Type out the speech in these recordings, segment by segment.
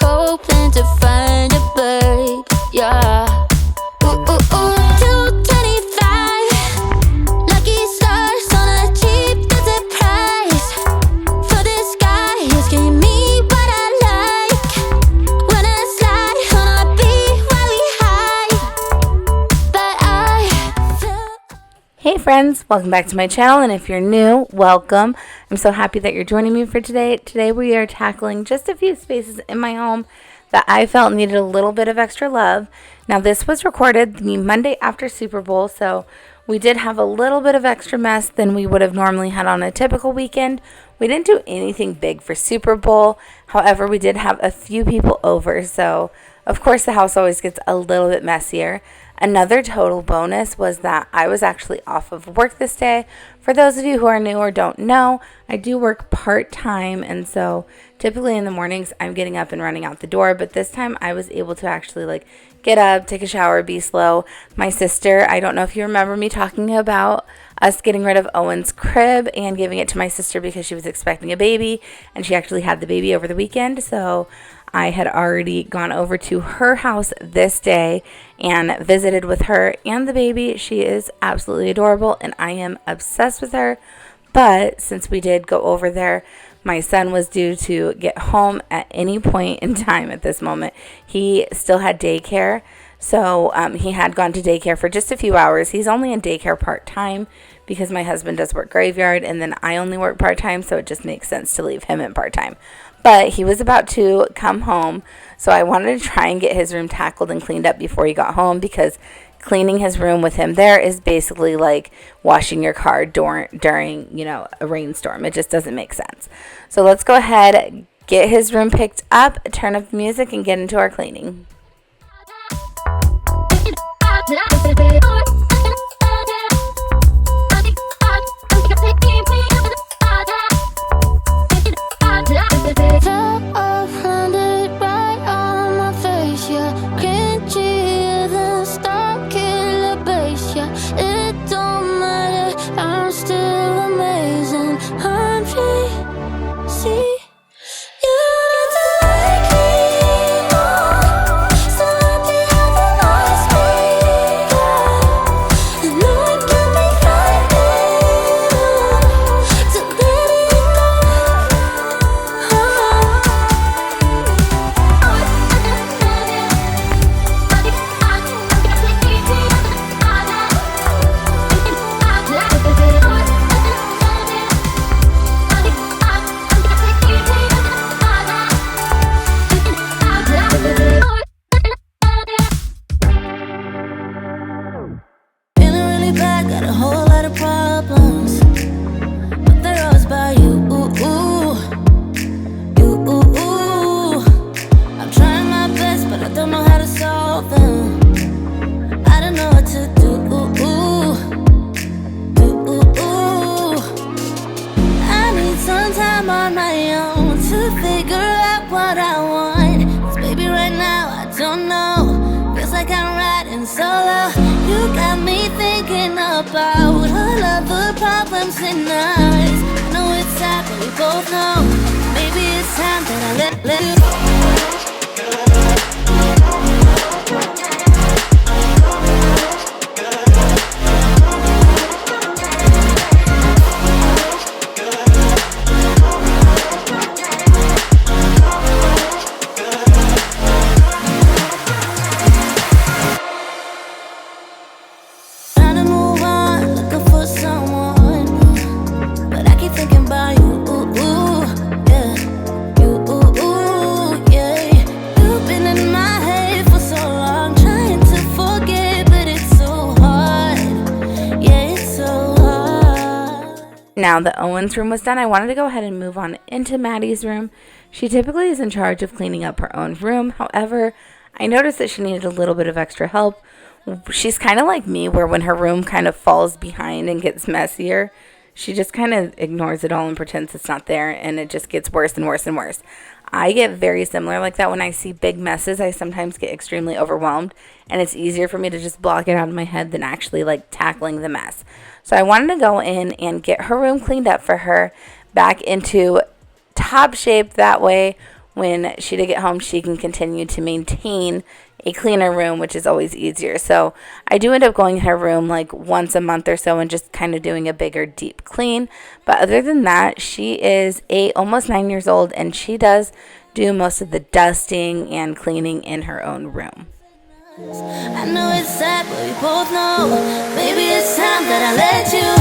hoping to find a babe, yeah. Ooh, ooh, ooh, 225, lucky stars on a cheap visit price. For this guy who's giving me what I like. Wanna slide on a BYD high, but I feel. Hey friends, welcome back to my channel, and if you're new, welcome. I'm so happy that you're joining me for today. Today we are tackling just a few spaces in my home that I felt needed a little bit of extra love. Now this was recorded the Monday after Super Bowl, so we did have a little bit of extra mess than we would have normally had on a typical weekend. We didn't do anything big for Super Bowl. However, we did have a few people over, so of course the house always gets a little bit messier. Another total bonus was that I was actually off of work this day. For those of you who are new or don't know, I do work part-time, and so typically in the mornings I'm getting up and running out the door, but this time I was able to actually get up, take a shower, be slow. My sister, I don't know if you remember me talking about us getting rid of Owen's crib and giving it to my sister because she was expecting a baby, and she actually had the baby over the weekend, so I had already gone over to her house this day and visited with her and the baby. She is absolutely adorable, and I am obsessed with her. But since we did go over there, my son was due to get home at any point in time at this moment. He still had daycare, so he had gone to daycare for just a few hours. He's only in daycare part-time because my husband does work graveyard, and then I only work part-time, so it just makes sense to leave him in part-time. But he was about to come home, so I wanted to try and get his room tackled and cleaned up before he got home, because cleaning his room with him there is basically like washing your car during a rainstorm. It just doesn't make sense. So let's go ahead, get his room picked up, turn up the music, and get into our cleaning. And nights. I know it's sad, but we both know maybe it's time that I let you. Now that Owen's room was done, I wanted to go ahead and move on into Maddie's room. She typically is in charge of cleaning up her own room. However, I noticed that she needed a little bit of extra help. She's kind of like me, where when her room kind of falls behind and gets messier, she just kind of ignores it all and pretends it's not there, and it just gets worse and worse and worse. I get very similar like that. When I see big messes, I sometimes get extremely overwhelmed, and it's easier for me to just block it out of my head than actually tackling the mess. So I wanted to go in and get her room cleaned up for her, back into top shape. That way when she to get home, she can continue to maintain a cleaner room, which is always easier. So I do end up going in her room like once a month or so and just kind of doing a bigger deep clean. But other than that, she is almost 9 years old, and she does do most of the dusting and cleaning in her own room. I know it's sad, but we both know maybe it's time that I let you.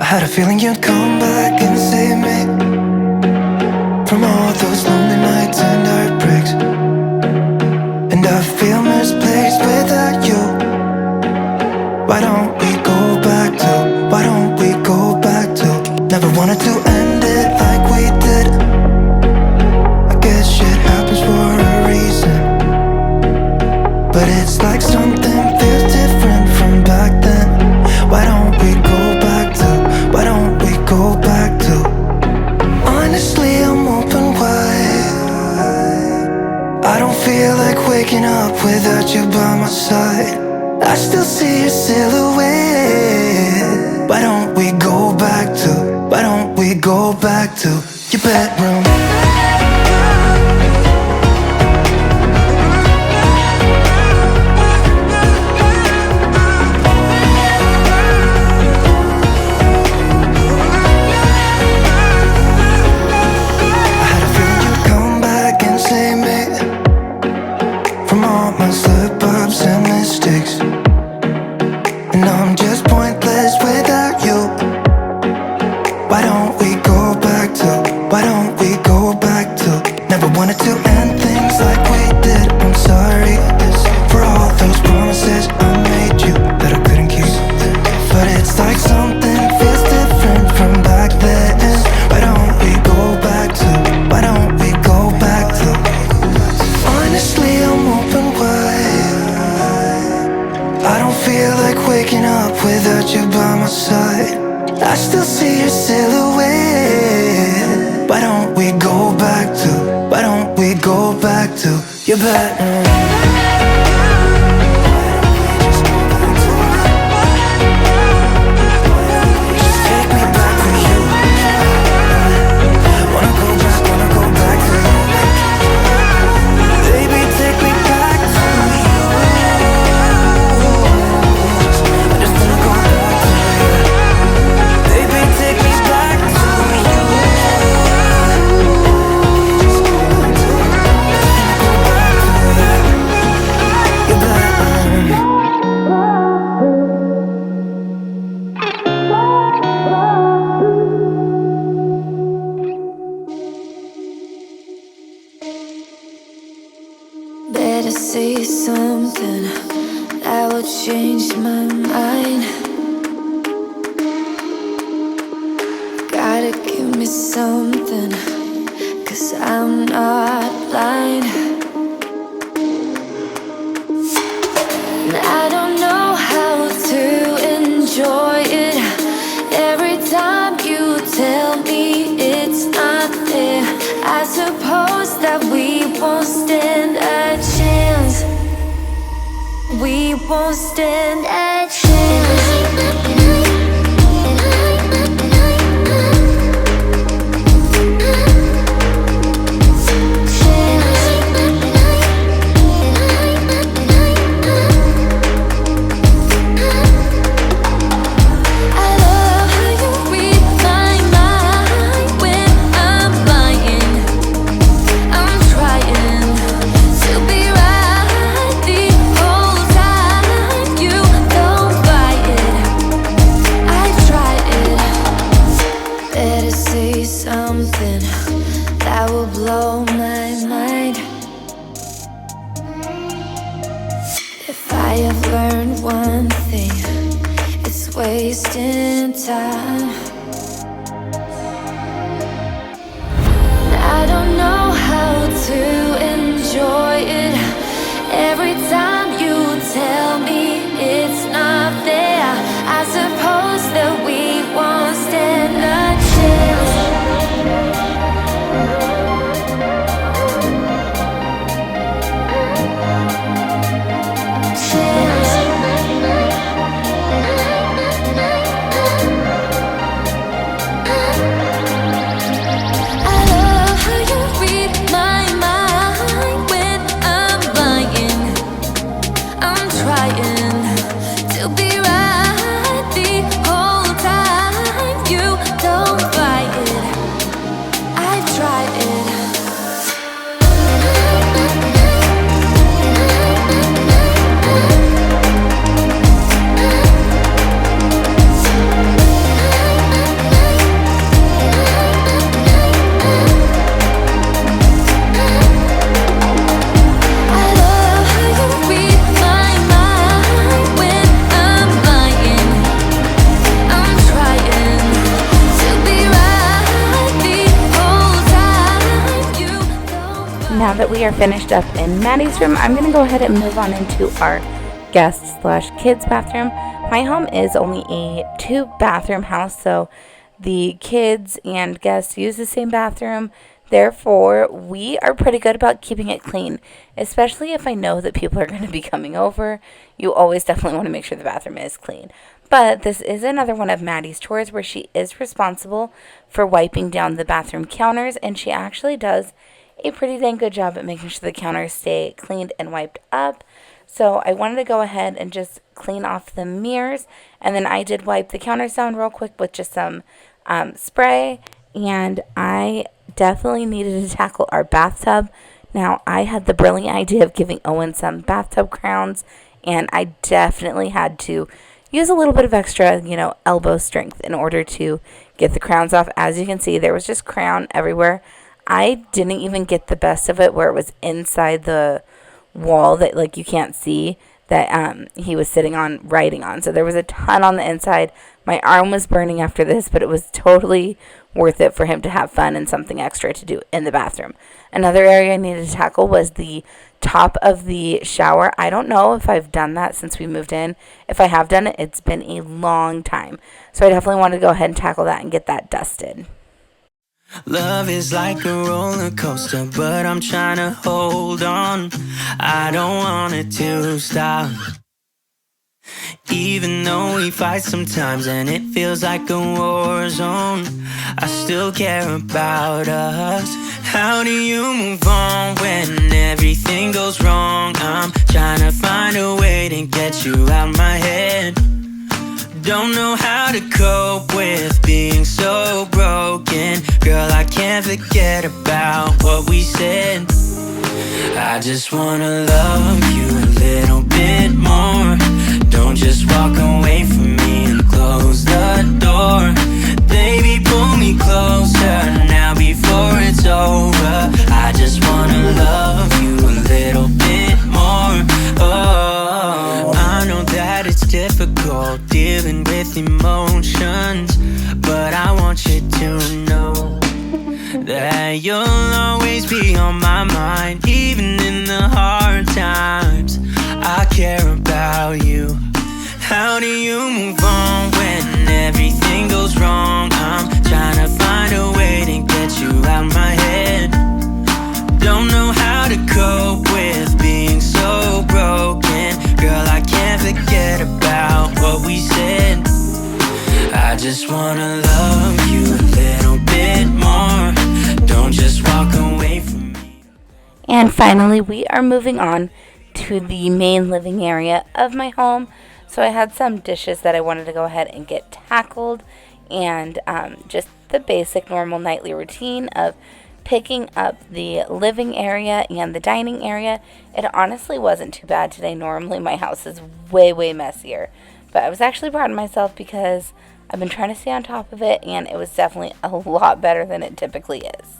I had a feeling you'd come back and save me from all those lonely nights and heartbreaks. And I feel misplaced without you. Why don't we go back to, why don't we go back to? Never wanted to end it like we did. I guess shit happens for a reason, but it's like something feels different from back then. Why don't we go back to, why don't we go back to? Honestly, I'm open wide. I don't feel like waking up without you by my side. I still see your silhouette. Why don't we go back to, why don't we go back to your bedroom? And I'm just pointless without you. Why don't we go back to, why don't we go back to? Never wanted to end things like we did. I'm sorry for all those promises I made you that I couldn't keep. But it's like something feels different from back then. Why don't we go back to, why don't we go back to? Honestly, I'm open wide. I don't feel like waking up without you by my side. I still see your silhouette. Why don't we go back to, why don't we go back to your bedroom? Better say something that would change my mind. Gotta give me something, 'cause I'm not blind. And I don't know how to enjoy it. Every time you tell me it's not there, I suppose that we won't stand a chance. We won't stand a chance. To be right the whole time. You one thing, it's wasting time. I don't know how to enjoy it. Every time you tell me it's not there, I suppose that we won't stand a chance. I love how you read my mind when I'm lying. I'm trying to be right the whole time. You don't buy it. I've tried it. I love how you read my mind when I'm lying. I'm trying to be right the whole time. You don't. Now that we are finished up in Maddie's room, I'm going to go ahead and move on into our guest/kids bathroom. My home is only a 2-bathroom house, so the kids and guests use the same bathroom. Therefore, we are pretty good about keeping it clean, especially if I know that people are going to be coming over. You always definitely want to make sure the bathroom is clean. But this is another one of Maddie's chores where she is responsible for wiping down the bathroom counters, and she actually does a pretty dang good job at making sure the counters stay cleaned and wiped up. So I wanted to go ahead and just clean off the mirrors, and then I did wipe the counters down real quick with just some spray, and I definitely needed to tackle our bathtub. Now, I had the brilliant idea of giving Owen some bathtub crowns, and I definitely had to use a little bit of extra, elbow strength in order to get the crowns off. As you can see, there was just crown everywhere. I didn't even get the best of it where it was inside the wall that you can't see that he was sitting on writing on. So there was a ton on the inside. My arm was burning after this, but it was totally worth it for him to have fun and something extra to do in the bathroom. Another area I needed to tackle was the top of the shower. I don't know if I've done that since we moved in. If I have done it, it's been a long time. So I definitely wanted to go ahead and tackle that and get that dusted. Love is like a roller coaster, but I'm trying to hold on. I don't want it to stop. Even though we fight sometimes and it feels like a war zone, I still care about us. How do you move on when everything goes wrong? I'm trying to find a way to get you out my head. Don't know how to cope with being so broken. Girl, I can't forget about what we said. I just wanna love you a little bit more. Don't just walk away from me and close the door. Baby, pull me closer now before it's over. I just wanna love you a little bit more. Oh, I know that it's difficult dealing with emotions, but I want you to know that you'll always be on my mind. Even in the hard times, I care about you. How do you move on when everything goes wrong? I'm trying to find a way to get you out my head. Don't know how to cope with being so broken. Girl, I can't forget about what we said. I just wanna love you a little bit more. Don't just walk away from me. And finally, we are moving on to the main living area of my home. So I had some dishes that I wanted to go ahead and get tackled, and just the basic normal nightly routine of picking up the living area and the dining area. It honestly wasn't too bad today. Normally my house is way, way messier, but I was actually proud of myself because I've been trying to stay on top of it, and it was definitely a lot better than it typically is.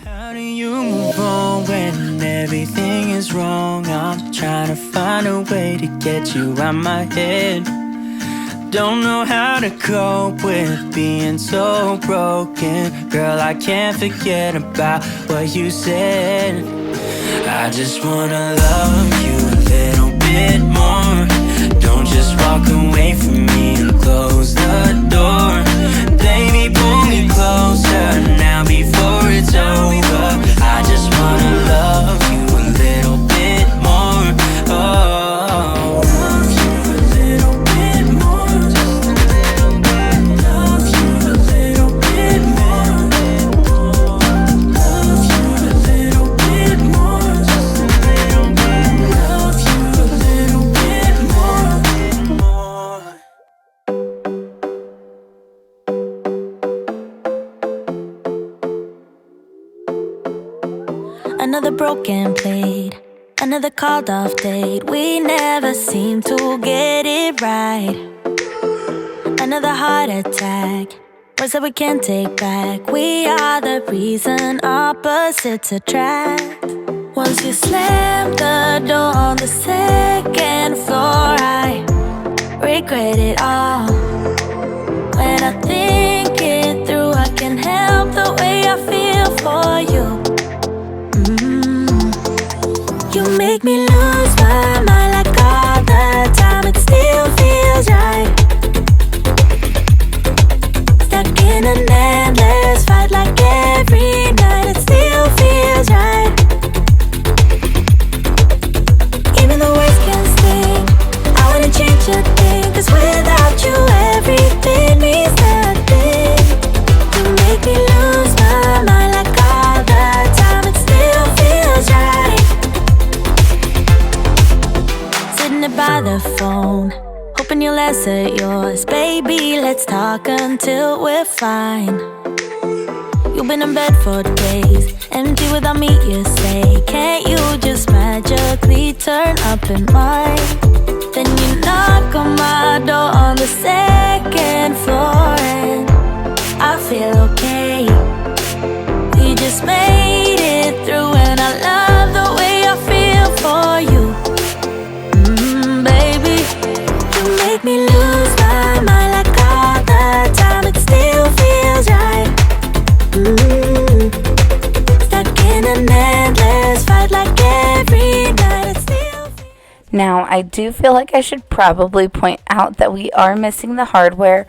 How do you move on when everything is wrong? I'm trying to find a way to get you out my head. Don't know how to cope with being so broken. Girl, I can't forget about what you said. I just wanna love you a little bit more. Don't just walk away from me and close the door. Baby, pull me closer now before it's over. I just wanna love you a little bit more. Oh, love you a little bit more. Just a little bit. Love you a little bit more. Love you a little bit more. Just a little bit. Love you a little bit more. Another broken plate, another called off date. We never seem to get it right. Another heart attack, words that we can't take back. We are the reason opposites attract. Once you slam the door on the second floor, I regret it all. When I think it through, I can't help the way I feel for you. You make me lose my mind like all the time. It still feels right. Stuck in an endless fight like every night. It still feels right. Even the words can sting. I wanna change a thing, 'cause without you everything means nothing. You make me lose my mind like all the time. It still feels right. By the phone, hoping you'll answer yours. Baby, let's talk until we're fine. You've been in bed for days, empty without me, you say. Can't you just magically turn up in mine? Then you knock on my door on the second floor, and I feel okay. We just made it through, and I love the way I feel for you. Make me lose my mind like all the time. It still feels right. Stuck in an endless fight like every night. It still feels. Now, I do feel like I should probably point out that we are missing the hardware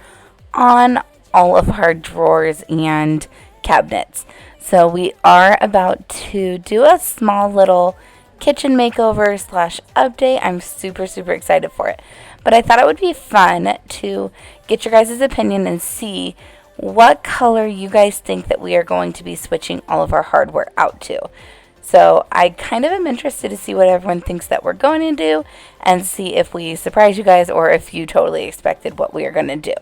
on all of our drawers and cabinets. So we are about to do a small little kitchen makeover / update. I'm super excited for it. But I thought it would be fun to get your guys' opinion and see what color you guys think that we are going to be switching all of our hardware out to. So I kind of am interested to see what everyone thinks that we're going to do, and see if we surprise you guys or if you totally expected what we are going to do.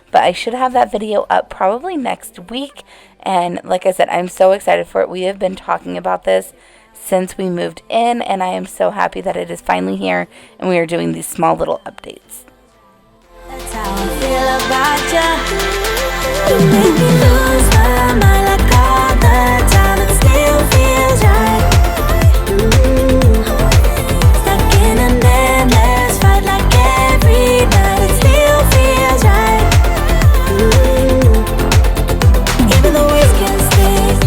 But I should have that video up probably next week. And like I said, I'm so excited for it. We have been talking about this since we moved in, and I am so happy that it is finally here and we are doing these small little updates. That's how I feel about you. You make me lose my mind like all the time. It still feels right. Stuck in an endless fight like every night. It still feels right. Even the words can sting.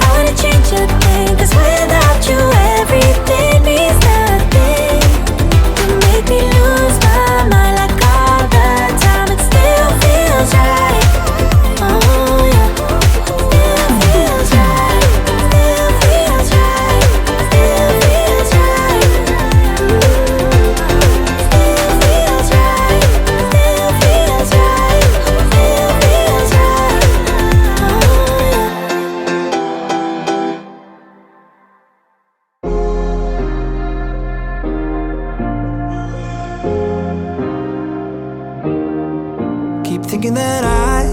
I wanna change a thing, 'cause without you everything means nothing. You make me lose my mind like all the time. It still feels right. Oh yeah, still feels right. Still feels right. Still feels right. Still feels right. Still feels right. Still feels right. Oh yeah. Keep thinking that I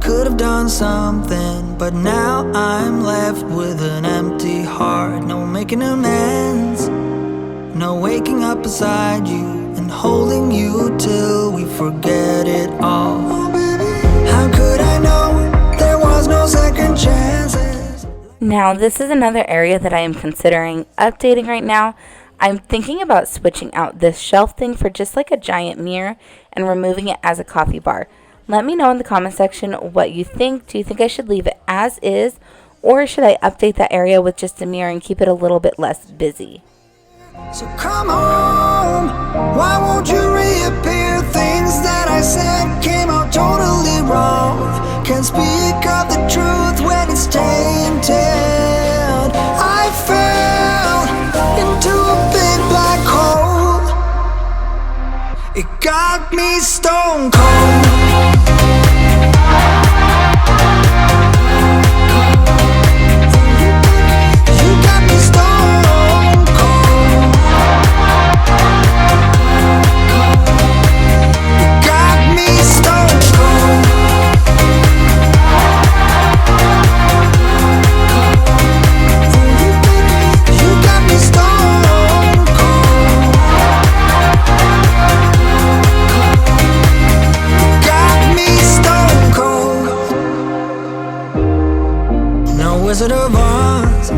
could have done something, but now I'm left with an empty heart. No making amends, no waking up beside you and holding you till we forget it all. How could I know there was no second chances? Now, this is another area that I am considering updating right now. I'm thinking about switching out this shelf thing for just like a giant mirror and removing it as a coffee bar. Let me know in the comment section what you think. Do you think I should leave it as is, or should I update that area with just a mirror and keep it a little bit less busy? So come on, why won't you reappear? Things that I said came out totally wrong. Can't speak of the truth when it's tainted. I fell into a big black hole. It got me stone cold. You got me stone cold. You got me stone cold. You got me stone cold. Got me stone cold. No Wizard of Oz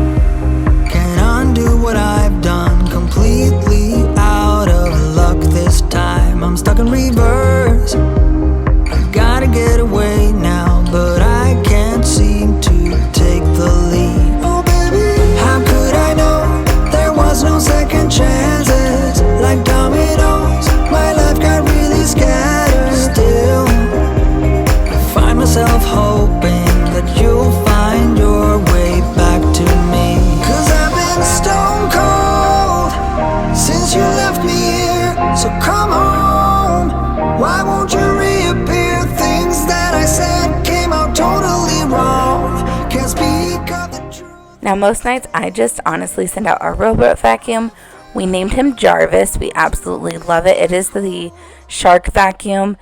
can undo what I've done. Completely out of luck this time. I'm stuck in reverse. I gotta get away now, but I can't seem to take the lead. Oh baby, how could I know there was no second chances? Like dominoes, my life got really scattered. Still, I find myself hoping that you'll find your way back to me. 'Cause I've been stone cold since you left me here. So come on, why won't you reappear? Things that I said came out totally wrong. Can't speak of the truth. Now, most nights I just honestly send out our robot vacuum. We named him Jarvis. We absolutely love it. It is the shark vacuum.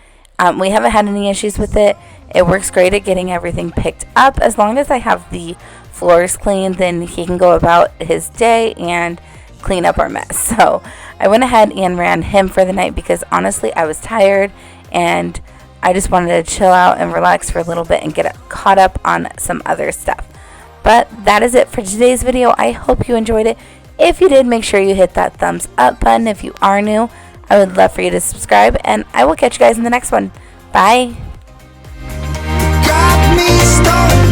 We haven't had any issues with it. It works great at getting everything picked up. As long as I have the floors clean, then he can go about his day and clean up our mess. So I went ahead and ran him for the night because honestly I was tired and I just wanted to chill out and relax for a little bit and get caught up on some other stuff. But that is it for today's video. I hope you enjoyed it. If you did, make sure you hit that thumbs up button. If you are new, I would love for you to subscribe, and I will catch you guys in the next one. Bye. Got me stone